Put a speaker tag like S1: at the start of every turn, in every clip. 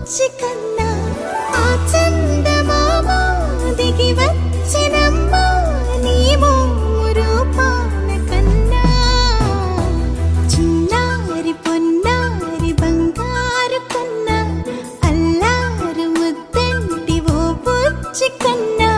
S1: బుజ్జి కన్నా ఆ చందమామ దిగి వచ్చినమ్మా నీ రూపాల కన్నా చిన్నారి పొన్నారి బంగారు కన్నా అల్లారు ముద్దంటి ఓ బుజ్జి కన్నా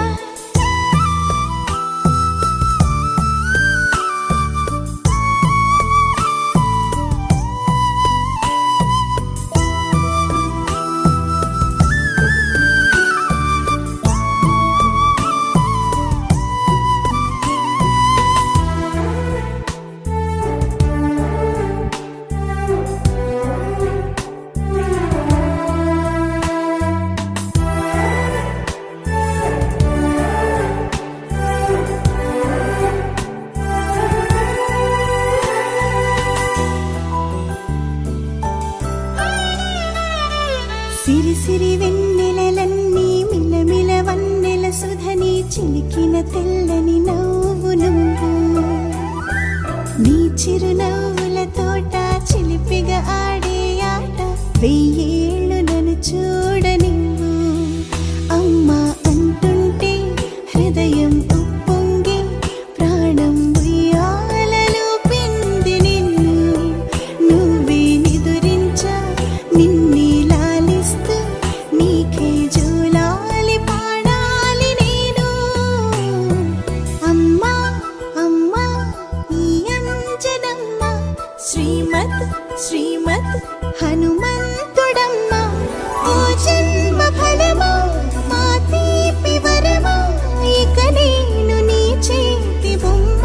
S1: సిరి సిరి వెన్నెలలన్నీ మిలమిల వన్నెల సుధని చిలికిన తెల్లని నవ్వు నువ్వు నీ చిరునవ్వుల తోట చిలిపిగా ఆడే ఆట వెయ్యేళ్ళు నన్ను చూడనివ్వు అమ్మా అంటుంటే హృదయం ఉప్పొంగి ప్రాణం ఉయ్యాలలో పిండి నిన్ను నువ్వే నిదురించా నిన్నే నీకే జోలాలి పాడాలి నేను అమ్మా అమ్మా ఈ అంజనమ్మ శ్రీమత్ శ్రీమత్ హనుమంతుడమ్మ ఓ జన్మ ఫలమా మా తీపి వరమా ఇక నేను నీ చేతి బొమ్మ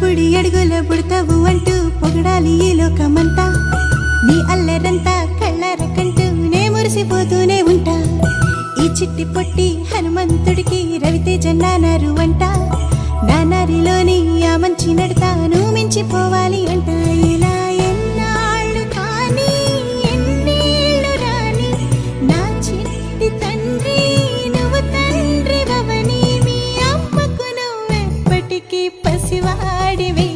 S1: బుడి అడుగుల బుడతావు అంటూ పొగడాలి ఈ లోకమంతా నీ అల్లరంతా కళ్ళారకంటూ నే మురిసిపోతూనే ఉంటా ఈ చిట్టి పొట్టి హనుమంతుడికి రవితేజ నానారు అంట నానారిలోని ఆ మంచి నడతాను మించిపోవాలి అంట ఇలా ఎన్నాళ్ళు కానీ ఎన్నేళ్ళు రాని నా చిట్టి తండ్రి నువ్వు తండ్రి భవని మీ అమ్మకు నువ్వెప్పటికీ పసివాడివి